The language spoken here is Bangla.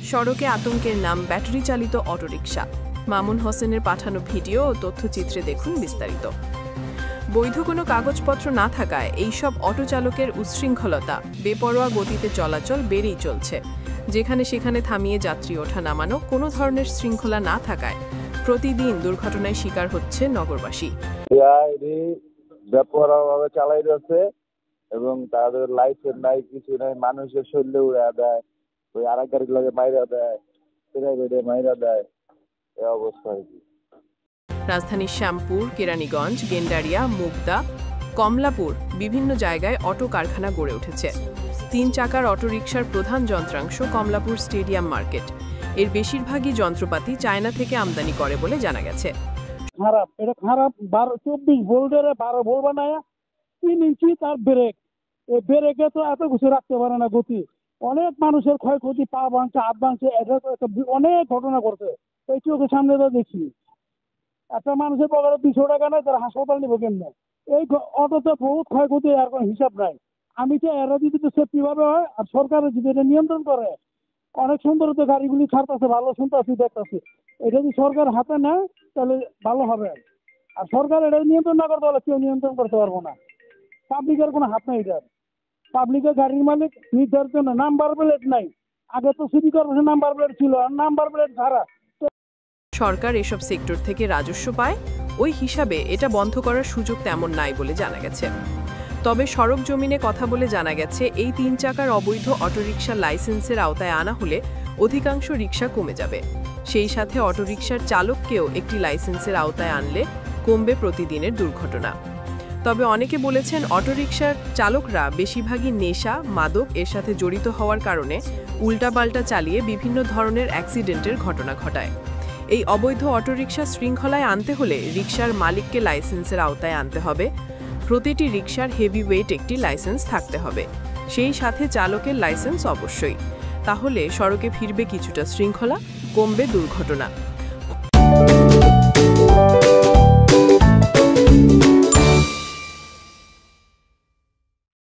সড়কে আতঙ্কের নাম ব্যাটারি চালিত অটোরিকশা। মামুন হোসেনের পাঠানো ভিডিও ও তথ্যচিত্রে দেখুন বিস্তারিত। বৈধ কোনো কাগজপত্র না থাকায় এইসব অটো চালকের উচ্ছৃঙ্খলতা, বেপরোয়া গতিতে চলাচল বেড়েই চলছে। যেখানে সেখানে থামিয়ে যাত্রী ওঠা নামানো, কোনো ধরনের শৃঙ্খলা না থাকায় প্রতিদিন দুর্ঘটনায় শিকার হচ্ছে নগরবাসী। বেপরোয়াভাবে চালাই যাচ্ছে এবং তাদের লাইসেন্স নাই, কিছু নাই, মানুষের শরীরে উড়া দেয়, ওই আরেক গাড়ির লগে মাইরা দেয়, বেড়ে মাইরা দেয়, এই অবস্থা আর কি। রাজধানীর শ্যামপুর, কেরানীগঞ্জ, গেন্ডারিয়া, মুগদা, কমলাপুর বিভিন্ন জায়গায় অটো কারখানা গড়ে উঠেছে। 3 চাকার অটোরিকশার প্রধান যন্ত্রাংশ কমলাপুর স্টেডিয়াম মার্কেট। এর বেশিরভাগই যন্ত্রপাতি চায়না থেকে আমদানি করে বলে জানা গেছে। খারাপ, এটা খারাপ। 24 ভোল্টের 12 ভোল্ট বানায় 3 ইঞ্চি তার ব্রেক। এই ব্রেকে তো এত কিছু রাখতে পারে না গতি। অনেক মানুষের ক্ষয়ক্ষতি, পা ভাঙছে, হাত ভাঙছে, এটা তো অনেক ঘটনা ঘটছে। এই চোখের সামনে তো দেখছি একটা মানুষের পকেটে 200 টাকা নেই, তারা হাসপাতাল নিব কেমনে? এই অটোতে বহুত ক্ষয়ক্ষতি, আর কোনো হিসাব নাই। আমি তো এরা যদি তো সেফটি ভাবে হয় আর সরকারের যদি এটা নিয়ন্ত্রণ করে, অনেক সুন্দর তো গাড়িগুলি ছাড়তেছে, ভালো শুনতেছি, দেখতেছি। এটা যদি সরকার হাতে নেয় তাহলে ভালো হবে। আর সরকার এটা নিয়ন্ত্রণ না করতে হলে কেউ নিয়ন্ত্রণ করতে পারবো না। পাবলিকের কোনো হাত নাই এটার। পাবলিকের গাড়ির মালিক নির্ধারিত না, নাম্বার প্লেট নাই। আগে তো সিটি কর্পোরেশন নাম্বার প্লেট ছিল, আর নাম্বার প্লেট ছাড়া। সরকার এসব সেক্টর থেকে রাজস্ব পায়, ওই হিসাবে এটা বন্ধ করার সুযোগ তেমন নাই বলে জানা গেছে। তবে সড়ক জমিনে কথা বলে জানা গেছে, এই 3 চাকার অবৈধ অটোরিকশা লাইসেন্সের আওতায় আনা হলে অধিকাংশ রিকশা কমে যাবে। সেই সাথে অটোরিকশার চালককেও একটি লাইসেন্সের আওতায় আনলে কমবে প্রতিদিনের দুর্ঘটনা। তবে অনেকে বলেছেন, অটোরিকশার চালকরা বেশিরভাগই নেশা, মাদক এর সাথে জড়িত হওয়ার কারণে উল্টাপাল্টা চালিয়ে বিভিন্ন ধরনের অ্যাক্সিডেন্টের ঘটনা ঘটায়। এই অবৈধ অটোরিকশা শৃঙ্খলায় আনতে হলে রিকশার মালিককে লাইসেন্সের আওতায় আনতে হবে। প্রতিটি রিকশার হেভিওয়েট একটি লাইসেন্স থাকতে হবে, সেই সাথে চালকের লাইসেন্স অবশ্যই। তাহলে সড়কে ফিরবে কিছুটা শৃঙ্খলা, কমবে দুর্ঘটনা।